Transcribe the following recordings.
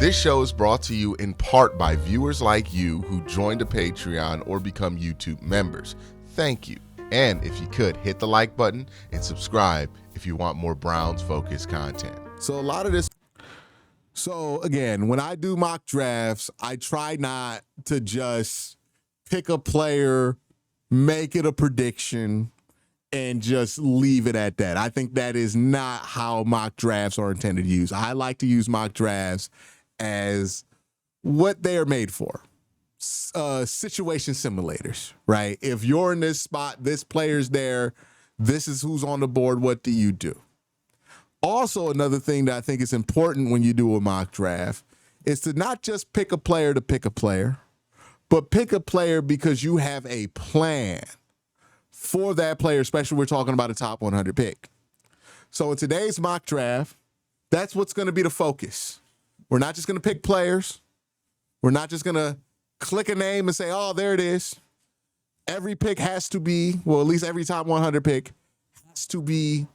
This show is brought to you in part by viewers like you who joined a Patreon or become YouTube members. Thank you. And if you could, hit the like button and subscribe if you want more Browns-focused content. So again, when I do mock drafts, I try not to just pick a player, make it a prediction, and just leave it at that. I think that is not how mock drafts are intended to use. I like to use mock drafts as what they are made for. Situation simulators, right? If you're in this spot, this player's there, this is who's on the board, what do you do? Also, another thing that I think is important when you do a mock draft is to not just pick a player to pick a player, but pick a player because you have a plan for that player, especially we're talking about a top 100 pick. So in today's mock draft, that's what's going to be the focus. We're not just going to pick players. We're not just going to click a name and say, oh, there it is. Every pick has to be, well, at least every top 100 pick has to be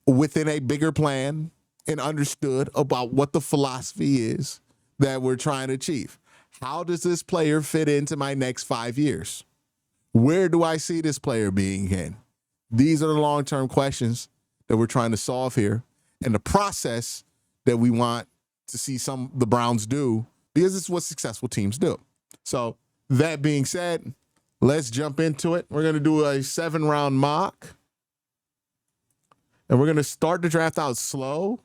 within a bigger plan and understood about what the philosophy is that we're trying to achieve. How does this player fit into my next 5 years? Where do I see this player being in? These are the long-term questions that we're trying to solve here and the process that we want to see the Browns do, because it's what successful teams do. So that being said, let's jump into it. We're going to do a 7-round mock. And we're going to start the draft out slow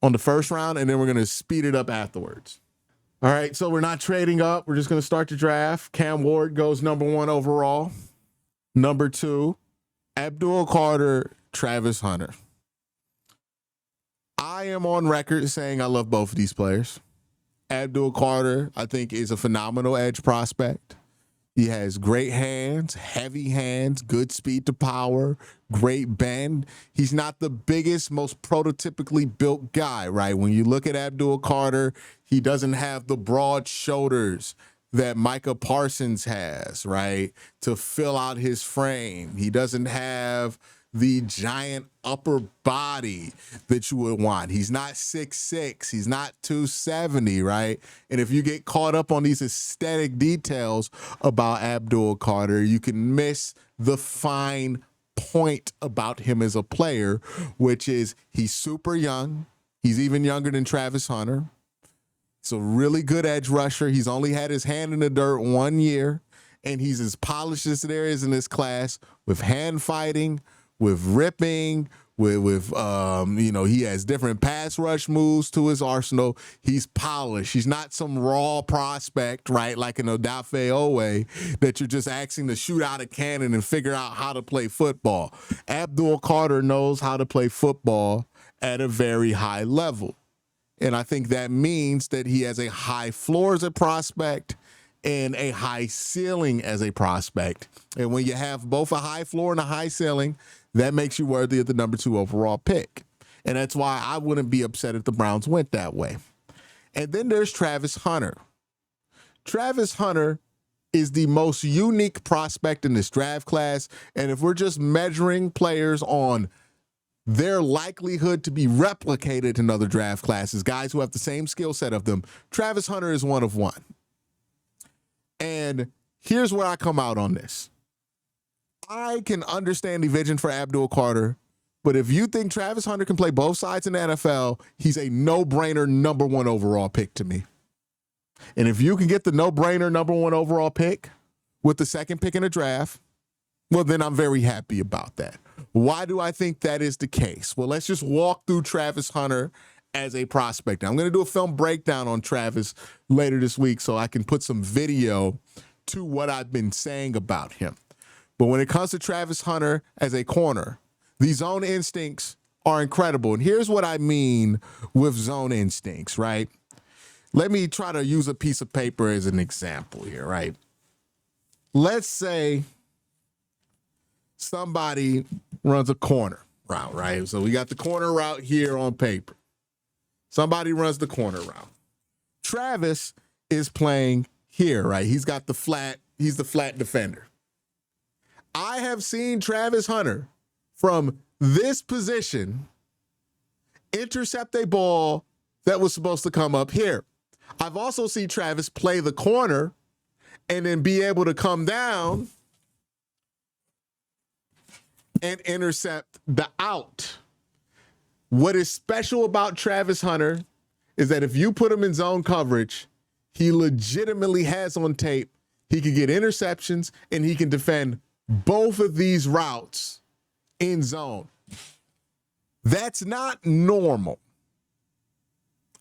on the first round, and then we're going to speed it up afterwards. All right, so we're not trading up. We're just going to start the draft. Cam Ward goes number 1 overall. Number 2, Abdul Carter, Travis Hunter. I am on record saying I love both of these players. Abdul Carter, I think, is a phenomenal edge prospect. He has great hands, heavy hands, good speed to power, great bend. He's not the biggest, most prototypically built guy, right? When you look at Abdul Carter, he doesn't have the broad shoulders that Micah Parsons has, right, to fill out his frame. He doesn't have the giant upper body that you would want. He's not 6'6". He's not 270, right? And if you get caught up on these aesthetic details about Abdul Carter, you can miss the fine point about him as a player, which is he's super young. He's even younger than Travis Hunter. He's a really good edge rusher. He's only had his hand in the dirt 1 year, and he's as polished as there is in this class with hand fighting, with ripping, with he has different pass rush moves to his arsenal. He's polished. He's not some raw prospect, right, like an Odafe Owe that you're just asking to shoot out a cannon and figure out how to play football. Abdul Carter knows how to play football at a very high level. And I think that means that he has a high floor as a prospect and a high ceiling as a prospect. And when you have both a high floor and a high ceiling, that makes you worthy of the number 2 overall pick. And that's why I wouldn't be upset if the Browns went that way. And then there's Travis Hunter. Travis Hunter is the most unique prospect in this draft class. And if we're just measuring players on their likelihood to be replicated in other draft classes, guys who have the same skill set of them, Travis Hunter is one of one. And here's where I come out on this. I can understand the vision for Abdul Carter, but if you think Travis Hunter can play both sides in the NFL, he's a no-brainer number 1 overall pick to me. And if you can get the no-brainer number 1 overall pick with the second pick in the draft, well, then I'm very happy about that. Why do I think that is the case? Well, let's just walk through Travis Hunter as a prospect. Now, I'm going to do a film breakdown on Travis later this week so I can put some video to what I've been saying about him. But when it comes to Travis Hunter as a corner, these zone instincts are incredible. And here's what I mean with zone instincts, right? Let me try to use a piece of paper as an example here, right? Let's say somebody runs a corner route, right? So we got the corner route here on paper. Somebody runs the corner route. Travis is playing here, right? He's the flat defender. I have seen Travis Hunter from this position intercept a ball that was supposed to come up here. I've also seen Travis play the corner and then be able to come down and intercept the out. What is special about Travis Hunter is that if you put him in zone coverage, he legitimately has on tape, he can get interceptions and he can defend both of these routes in zone. That's not normal.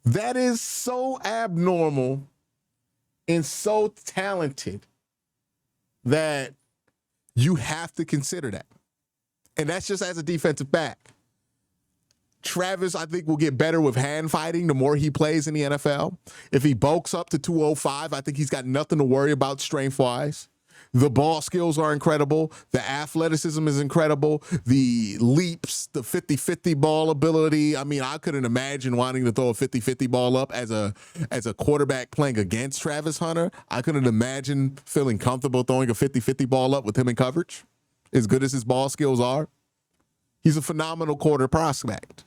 That is so abnormal and so talented that you have to consider that. And that's just as a defensive back. Travis, I think, will get better with hand fighting the more he plays in the NFL. If he bulks up to 205, I think he's got nothing to worry about strength-wise. The ball skills are incredible. The athleticism is incredible. The leaps, the 50-50 ball ability. I mean, I couldn't imagine wanting to throw a 50-50 ball up as a quarterback playing against Travis Hunter. I couldn't imagine feeling comfortable throwing a 50-50 ball up with him in coverage, as good as his ball skills are. He's a phenomenal quarter prospect.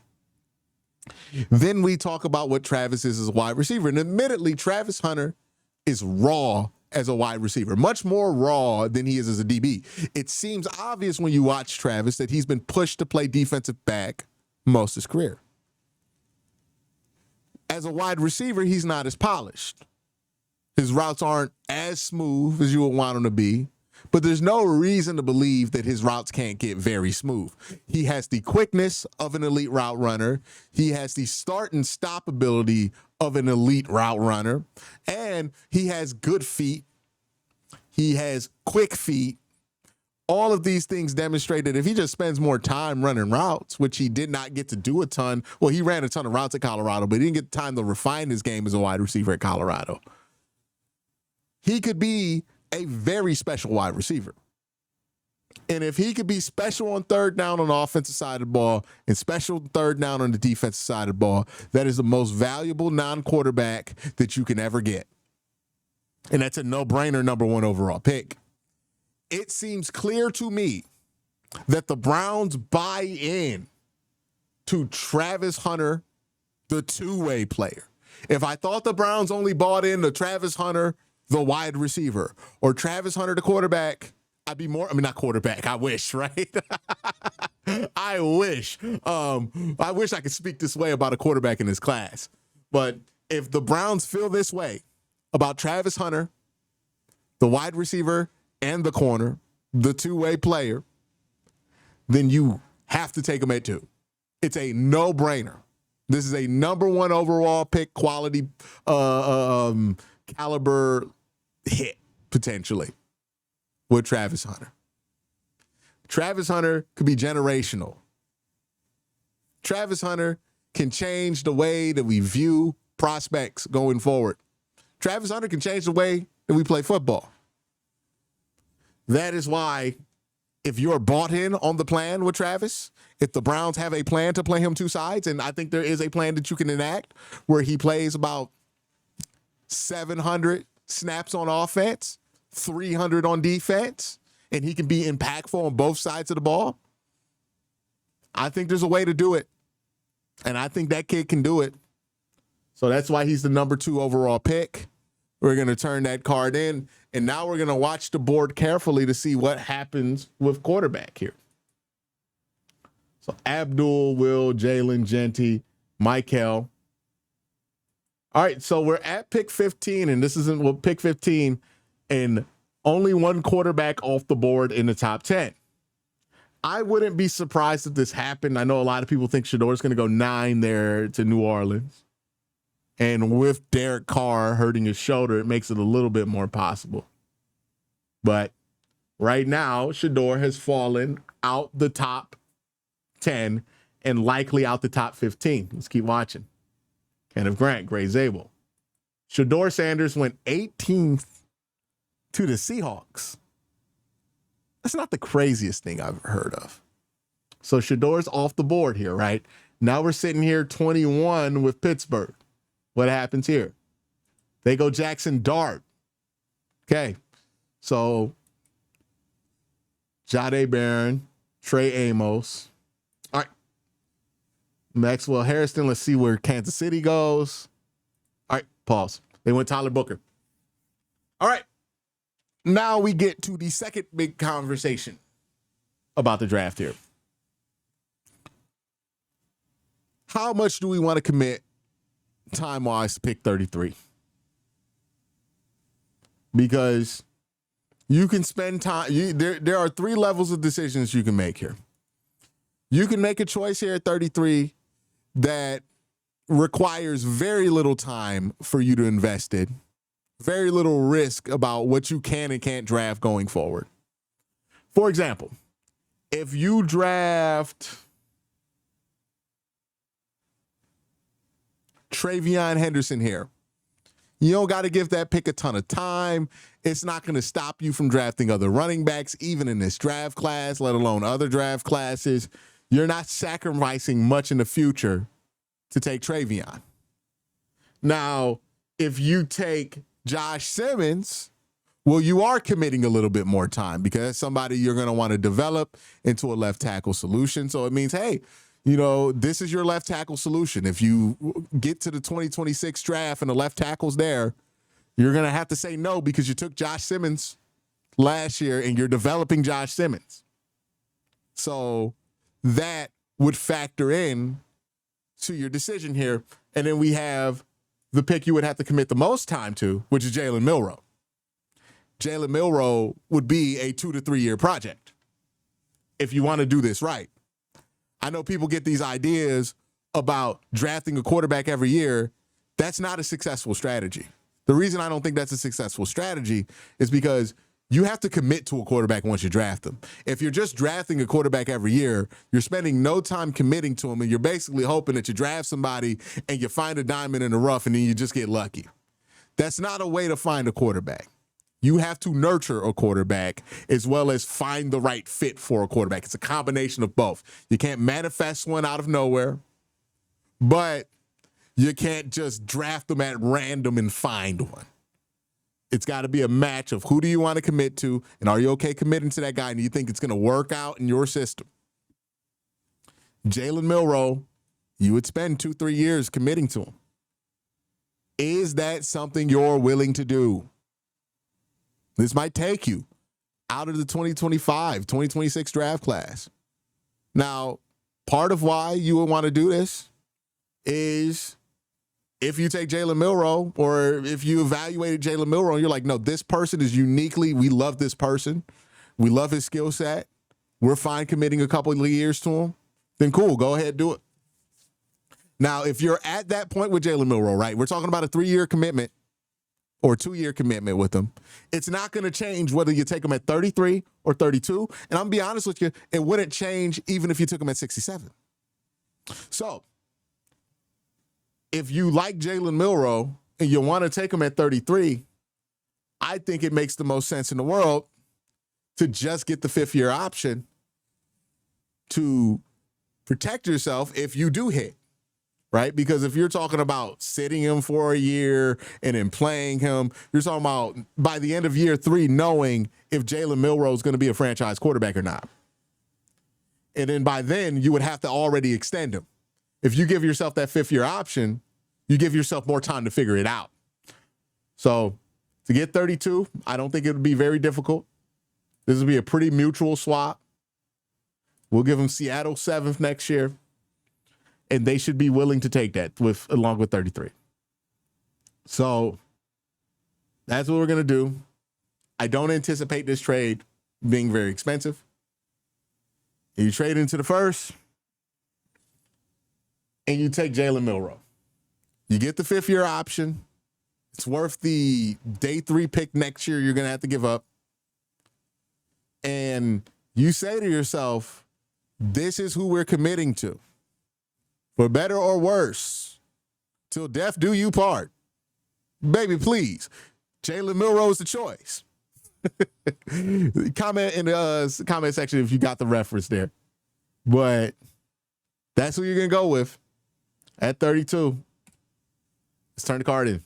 Then we talk about what Travis is as a wide receiver. And admittedly, Travis Hunter is raw as a wide receiver, much more raw than he is as a DB. It seems obvious when you watch Travis that he's been pushed to play defensive back most of his career. As a wide receiver, he's not as polished. His routes aren't as smooth as you would want them to be, but there's no reason to believe that his routes can't get very smooth. He has the quickness of an elite route runner. He has the start and stop ability of an elite route runner. And he has good feet. He has quick feet. All of these things demonstrate that if he just spends more time running routes, which he did not get to do a ton. Well, he ran a ton of routes at Colorado, but he didn't get time to refine his game as a wide receiver at Colorado. He could be a very special wide receiver. And if he could be special on third down on the offensive side of the ball and special third down on the defensive side of the ball, that is the most valuable non-quarterback that you can ever get. And that's a no-brainer number one overall pick. It seems clear to me that the Browns buy in to Travis Hunter, the two-way player. If I thought the Browns only bought in to Travis Hunter, the wide receiver, or Travis Hunter, the quarterback, I'd be more, not quarterback. I wish, right? I wish I could speak this way about a quarterback in this class. But if the Browns feel this way about Travis Hunter, the wide receiver and the corner, the two-way player, then you have to take him at 2. It's a no-brainer. This is a number one overall pick, quality, caliber hit, potentially, with Travis Hunter. Travis Hunter could be generational. Travis Hunter can change the way that we view prospects going forward. Travis Hunter can change the way that we play football. That is why, if you're bought in on the plan with Travis, if the Browns have a plan to play him two sides, and I think there is a plan that you can enact where he plays about 700 snaps on offense, 300 on defense, and he can be impactful on both sides of the ball, I think there's a way to do it. And I think that kid can do it. So that's why he's the number 2 overall pick. We're going to turn that card in, and now we're going to watch the board carefully to see what happens with quarterback here. So Abdul, Will, Jalen, Genty, Michael. All right, so we're at pick 15, and this isn't pick 15, and only one quarterback off the board in the top 10. I wouldn't be surprised if this happened. I know a lot of people think Shador's going to go 9 there to New Orleans. And with Derek Carr hurting his shoulder, it makes it a little bit more possible. But right now, Shador has fallen out the top 10 and likely out the top 15. Let's keep watching. Kenneth Grant, Gray Zabel. Shador Sanders went 18th to the Seahawks. That's not the craziest thing I've heard of. So Shador's off the board here, right? Now we're sitting here 21 with Pittsburgh. What happens here? They go Jackson Dart. Okay. So Jahdae Barron, Trey Amos. All right. Maxwell Harrison. Let's see where Kansas City goes. All right, pause. They went Tyler Booker. All right. Now we get to the second big conversation about the draft here. How much do we want to commit time-wise to pick 33? Because you can spend time. There are three levels of decisions you can make here. You can make a choice here at 33 that requires very little time for you to invest in, very little risk about what you can and can't draft going forward. For example, if you draft Travion Henderson here, you don't got to give that pick a ton of time. It's not going to stop you from drafting other running backs, even in this draft class, let alone other draft classes. You're not sacrificing much in the future to take Travion. Now, if you take Josh Simmons, well, you are committing a little bit more time because that's somebody you're going to want to develop into a left tackle solution. So it means, hey, this is your left tackle solution. If you get to the 2026 draft and the left tackle's there, you're going to have to say no because you took Josh Simmons last year and you're developing Josh Simmons. So that would factor in to your decision here. And then we have the pick you would have to commit the most time to, which is Jalen Milroe. Jalen Milroe would be a 2 to 3 year project if you want to do this right. I know people get these ideas about drafting a quarterback every year. That's not a successful strategy. The reason I don't think that's a successful strategy is because you have to commit to a quarterback once you draft them. If you're just drafting a quarterback every year, you're spending no time committing to him, and you're basically hoping that you draft somebody and you find a diamond in the rough and then you just get lucky. That's not a way to find a quarterback. You have to nurture a quarterback as well as find the right fit for a quarterback. It's a combination of both. You can't manifest one out of nowhere, but you can't just draft them at random and find one. It's got to be a match of who do you want to commit to, and are you okay committing to that guy, and you think it's going to work out in your system. Jalen Milroe, you would spend 2-3 years committing to him. Is that something you're willing to do? This might take you out of the 2025, 2026 draft class. Now, part of why you would want to do this is if you take Jalen Milroe, or if you evaluated Jalen Milroe and you're like, no, this person is uniquely, we love this person. We love his skill set. We're fine committing a couple of years to him. Then cool, go ahead, do it. Now, if you're at that point with Jalen Milroe, right, we're talking about a 3-year commitment or 2-year commitment with him. It's not going to change whether you take him at 33 or 32. And I'm going to be honest with you, it wouldn't change even if you took him at 67. So if you like Jalen Milroe and you want to take him at 33, I think it makes the most sense in the world to just get the 5th-year option to protect yourself if you do hit. Right? Because if you're talking about sitting him for a year and then playing him, you're talking about by the end of year 3 knowing if Jalen Milroe is going to be a franchise quarterback or not. And then by then, you would have to already extend him. If you give yourself that 5th-year option, you give yourself more time to figure it out. So to get 32, I don't think it would be very difficult. This would be a pretty mutual swap. We'll give him Seattle 7th next year. And they should be willing to take that along with 33. So that's what we're going to do. I don't anticipate this trade being very expensive. You trade into the 1st, and you take Jalen Milroe. You get the 5th-year option. It's worth the day 3 pick next year you're going to have to give up. And you say to yourself, this is who we're committing to. For better or worse, till death do you part. Baby, please. Jalen Milroe's the choice. Comment in the comment section if you got the reference there. But that's who you're going to go with at 32. Let's turn the card in.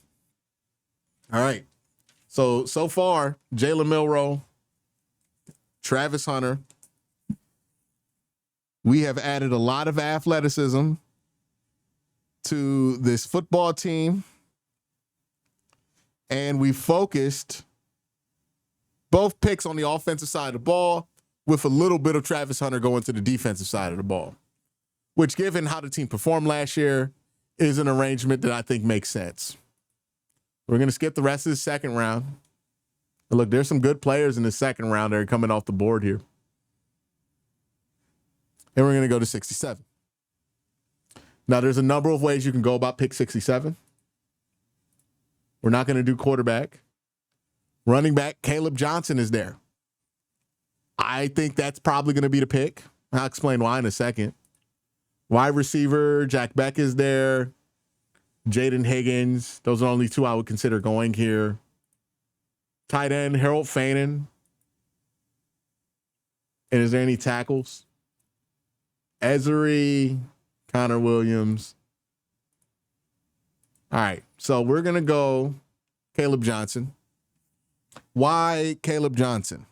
All right. So far, Jalen Milroe, Travis Hunter. We have added a lot of athleticism to this football team, and we focused both picks on the offensive side of the ball with a little bit of Travis Hunter going to the defensive side of the ball, which, given how the team performed last year, is an arrangement that I think makes sense. We're going to skip the rest of the second round. But look, there's some good players in the second round that are coming off the board here. And we're going to go to 67. Now, there's a number of ways you can go about pick 67. We're not going to do quarterback. Running back, Caleb Johnson is there. I think that's probably going to be the pick. I'll explain why in a second. Wide receiver, Jack Beck is there. Jaden Higgins. Those are only two I would consider going here. Tight end, Harold Fanon. And is there any tackles? Ezri, Connor Williams. All right, so we're going to go Caleb Johnson. Why Caleb Johnson?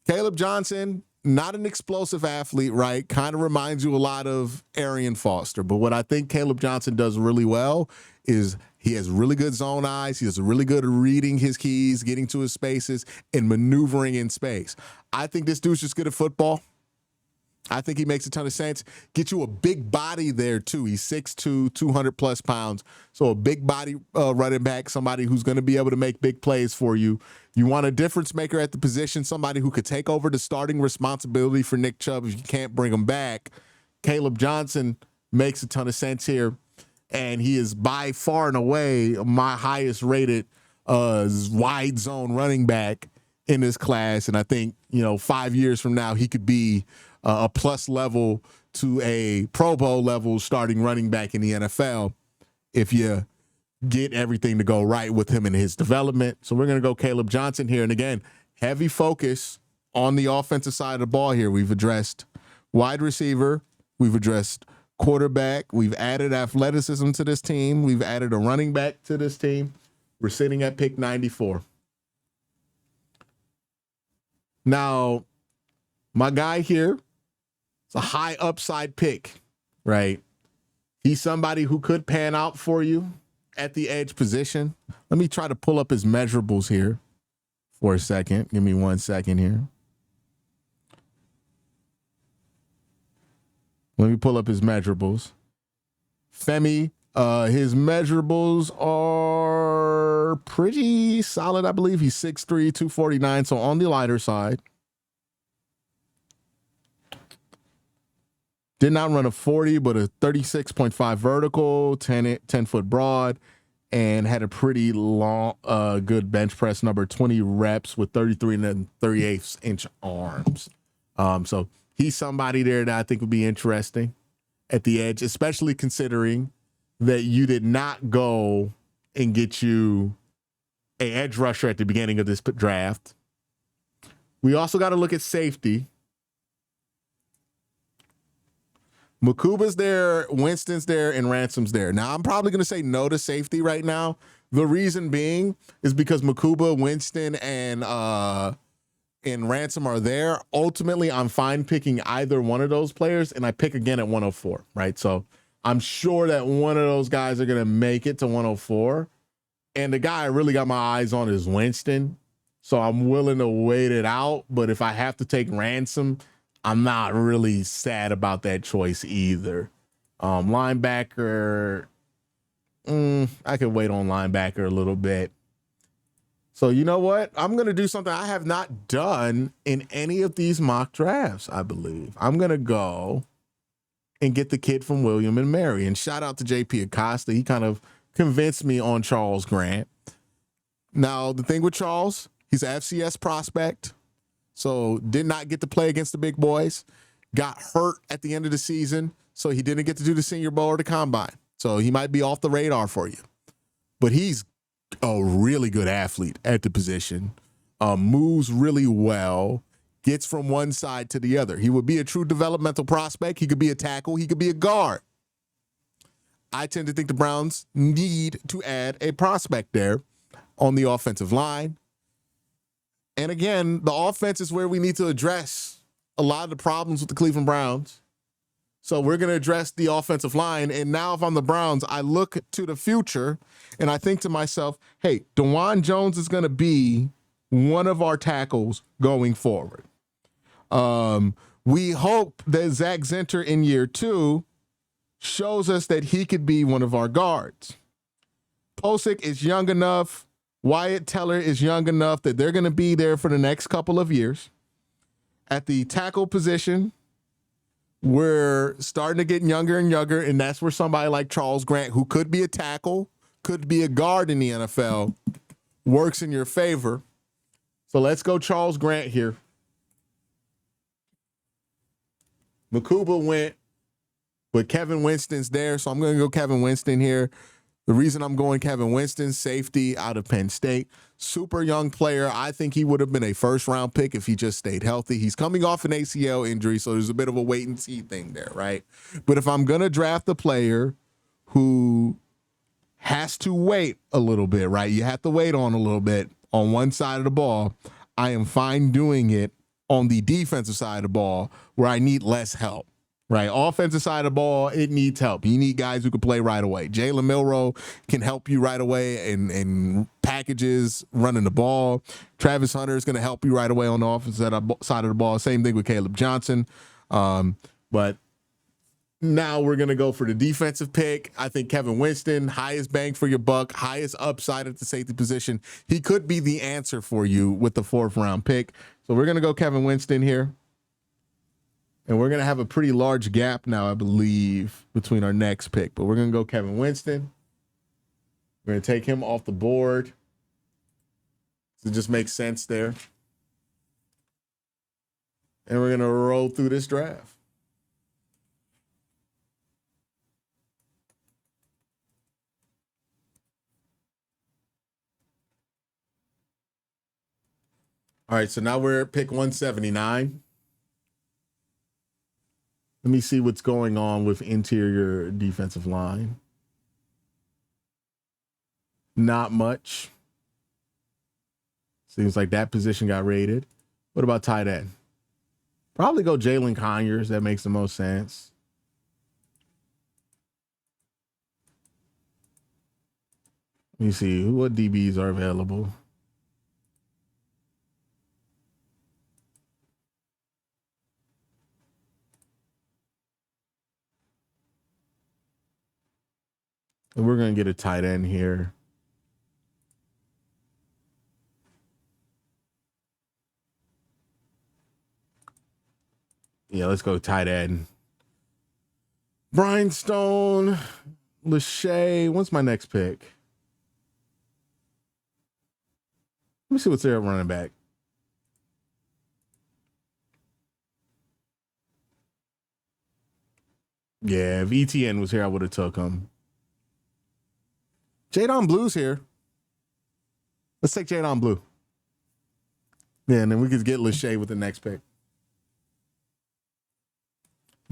Caleb Johnson, not an explosive athlete, right? Kind of reminds you a lot of Arian Foster. But what I think Caleb Johnson does really well is he has really good zone eyes. He is really good at reading his keys, getting to his spaces, and maneuvering in space. I think this dude's just good at football. I think he makes a ton of sense. Get you a big body there, too. He's 6'2", 200-plus pounds. So a big body running back, somebody who's going to be able to make big plays for you. You want a difference maker at the position, somebody who could take over the starting responsibility for Nick Chubb if you can't bring him back. Caleb Johnson makes a ton of sense here. And he is by far and away my highest rated wide zone running back in this class. And I think, 5 years from now, he could be a plus level to a Pro Bowl level starting running back in the NFL if you get everything to go right with him and his development. So we're going to go Caleb Johnson here. And again, heavy focus on the offensive side of the ball here. We've addressed wide receiver. We've addressed quarterback. We've added athleticism to this team. We've added a running back to this team. We're sitting at pick 94. Now, my guy here, it's a high upside pick, right? He's somebody who could pan out for you at the edge position. Let me try to pull up his measurables here for a second. Give me 1 second here. Let me pull up his measurables. Femi, his measurables are pretty solid, I believe. He's 6'3", 249, so on the lighter side. Did not run a 40, but a 36.5 vertical, 10-foot broad, and had a pretty long, good bench press number, 20 reps with 33 and 38 inch arms. So he's somebody there that I think would be interesting at the edge, especially considering that you did not go and get you an edge rusher at the beginning of this draft. We also got to look at safety. Makuba's there, Winston's there, and Ransom's there. Now, I'm probably going to say no to safety right now. The reason being is because Makuba, Winston, and Ransom are there. Ultimately, I'm fine picking either one of those players, and I pick again at 104, right? So I'm sure that one of those guys are going to make it to 104. And the guy I really got my eyes on is Winston. So I'm willing to wait it out. But if I have to take Ransom, I'm not really sad about that choice either. Linebacker, I could wait on linebacker a little bit. So you know what? I'm going to do something I have not done in any of these mock drafts, I believe. I'm going to go and get the kid from William and Mary. And shout out to JP Acosta. He kind of convinced me on Charles Grant. Now, the thing with Charles, he's an FCS prospect. So did not get to play against the big boys. Got hurt at the end of the season, so he didn't get to do the Senior Bowl or the Combine. So he might be off the radar for you. But he's a really good athlete at the position, moves really well, gets from one side to the other. He would be a true developmental prospect. He could be a tackle. He could be a guard. I tend to think the Browns need to add a prospect there on the offensive line. And again, the offense is where we need to address a lot of the problems with the Cleveland Browns. So we're going to address the offensive line. And now if I'm the Browns, I look to the future and I think to myself, hey, DeJuan Jones is going to be one of our tackles going forward. We hope that Zach Zinter in year 2 shows us that he could be one of our guards. Posick is young enough. Wyatt Teller is young enough that they're going to be there for the next couple of years. At the tackle position, we're starting to get younger and younger, and that's where somebody like Charles Grant, who could be a tackle, could be a guard in the NFL, works in your favor. So let's go Charles Grant here. Makuba went, but Kevin Winston's there, so I'm going to go Kevin Winston here. The reason I'm going Kevin Winston, safety out of Penn State. Super young player. I think he would have been a first-round pick if he just stayed healthy. He's coming off an ACL injury, so there's a bit of a wait-and-see thing there, right? But if I'm going to draft a player who has to wait a little bit, right? You have to wait on a little bit on one side of the ball. I am fine doing it on the defensive side of the ball where I need less help. Right, offensive side of the ball, it needs help. You need guys who can play right away. Jalen Milroe can help you right away and packages running the ball. Travis Hunter is going to help you right away on the offensive side of the ball. Same thing with Caleb Johnson. But now we're going to go for the defensive pick. I think Kevin Winston, highest bang for your buck, highest upside at the safety position. He could be the answer for you with the 4th round pick. So we're going to go Kevin Winston here. And we're going to have a pretty large gap now, I believe, between our next pick. But we're going to go Kevin Winston. We're going to take him off the board. So it just makes sense there. And we're going to roll through this draft. All right, so now we're at pick 179. Let me see what's going on with interior defensive line. Not much. Seems like that position got raided. What about tight end? Probably go Jalen Conyers. That makes the most sense. Let me see what DBs are available. And we're going to get a tight end here. Yeah, let's go tight end. Brian Stone, Lachey. What's my next pick? Let me see what's there at running back. Yeah, if ETN was here, I would have took him. Jadon Blue's here. Let's take Jadon Blue. Yeah, and then we could get Lachey with the next pick.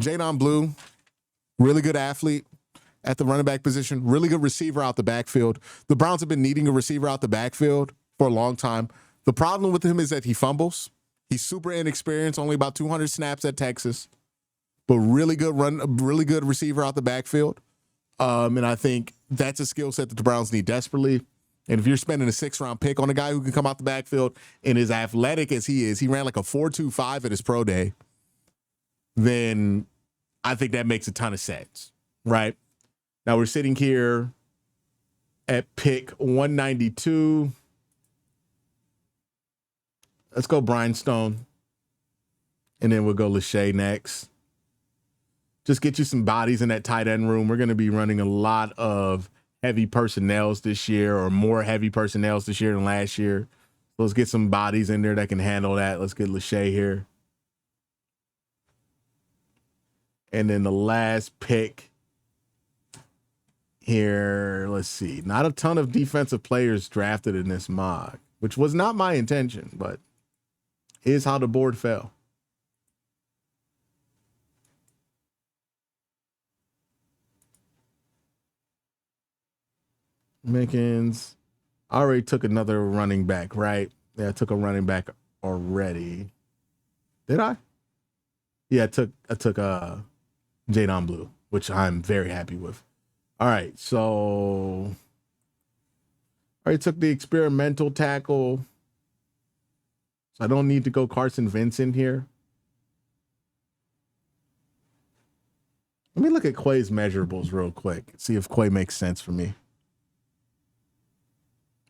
Jadon Blue, really good athlete at the running back position, really good receiver out the backfield. The Browns have been needing a receiver out the backfield for a long time. The problem with him is that he fumbles. He's super inexperienced, only about 200 snaps at Texas, but really good receiver out the backfield. And I think that's a skill set that the Browns need desperately. And if you're spending a 6th round pick on a guy who can come out the backfield and as athletic as he is, he ran like a 4.25 at his pro day, then I think that makes a ton of sense, right? Now we're sitting here at pick 192. Let's go Brian Stone. And then we'll go Lachey next. Just get you some bodies in that tight end room. We're going to be running a lot of heavy personnels this year, or more heavy personnels this year than last year. So let's get some bodies in there that can handle that. Let's get Lachey here. And then the last pick here, let's see. Not a ton of defensive players drafted in this mock, which was not my intention, but is how the board fell. Mickens. I already took another running back, right? Yeah, I took a running back already. Did I? Yeah, I took Jadon Blue, which I'm very happy with. All right, so I already took the experimental tackle. So I don't need to go Carson Vincent here. Let me look at Quay's measurables real quick. See if Quay makes sense for me.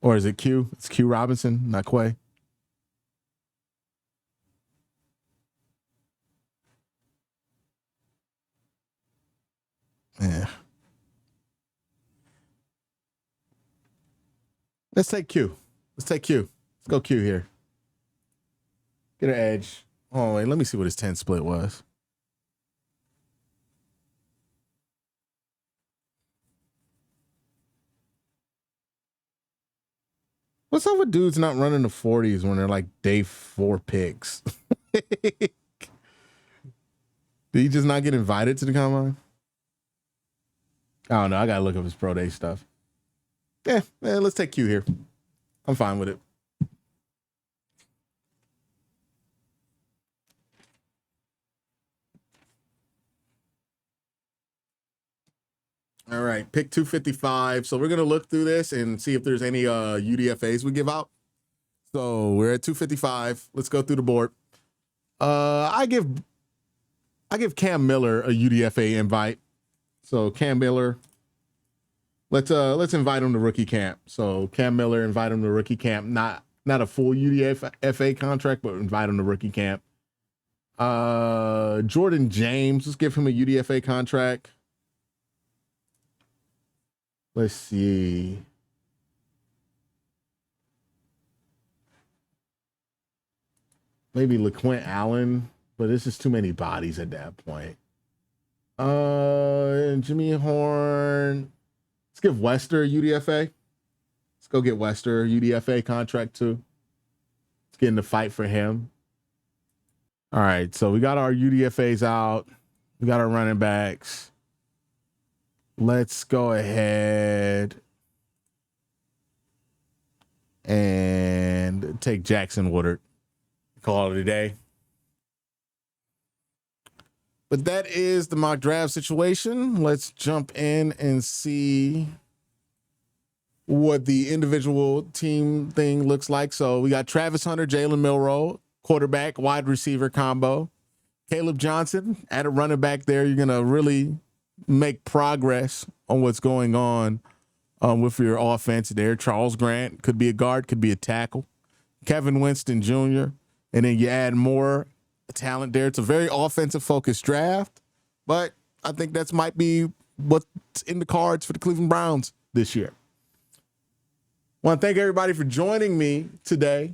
Or is it Q? It's Q Robinson, not Quay. Yeah. Let's take Q. Let's take Q. Let's go Q here. Get an edge. Oh, wait, let me see what his 10 split was. What's up with dudes not running the 40s when they're like day 4 picks? Did he just not get invited to the combine? I don't know. I got to look up his pro day stuff. Yeah, let's take Q here. I'm fine with it. All right, pick 255. So we're going to look through this and see if there's any UDFAs we give out. So we're at 255. Let's go through the board. I give Cam Miller a UDFA invite. So Cam Miller, let's invite him to rookie camp. So Cam Miller, invite him to rookie camp. Not a full UDFA contract, but invite him to rookie camp. Jordan James, let's give him a UDFA contract. Let's see. Maybe LaQuint Allen, but this is too many bodies at that point. Jimmy Horn. Let's give Wester a UDFA. Let's go get Wester a UDFA contract too. Let's get in the fight for him. All right, so we got our UDFAs out. We got our running backs. Let's go ahead and take Jackson Woodard. Call it a day. But that is the mock draft situation. Let's jump in and see what the individual team thing looks like. So we got Travis Hunter, Jalen Milroe, quarterback, wide receiver combo. Caleb Johnson at a running back there. You're going to really make progress on what's going on with your offense there. Charles Grant could be a guard, could be a tackle. Kevin Winston Jr., and then you add more talent there. It's a very offensive focused draft, but I think that might be what's in the cards for the Cleveland Browns this year. I want to thank everybody for joining me today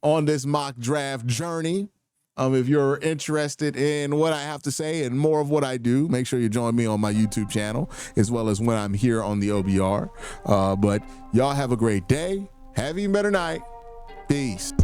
on this mock draft journey. If you're interested in what I have to say and more of what I do, make sure you join me on my YouTube channel, as well as when I'm here on the OBR. But y'all have a great day. Have an even better night. Peace.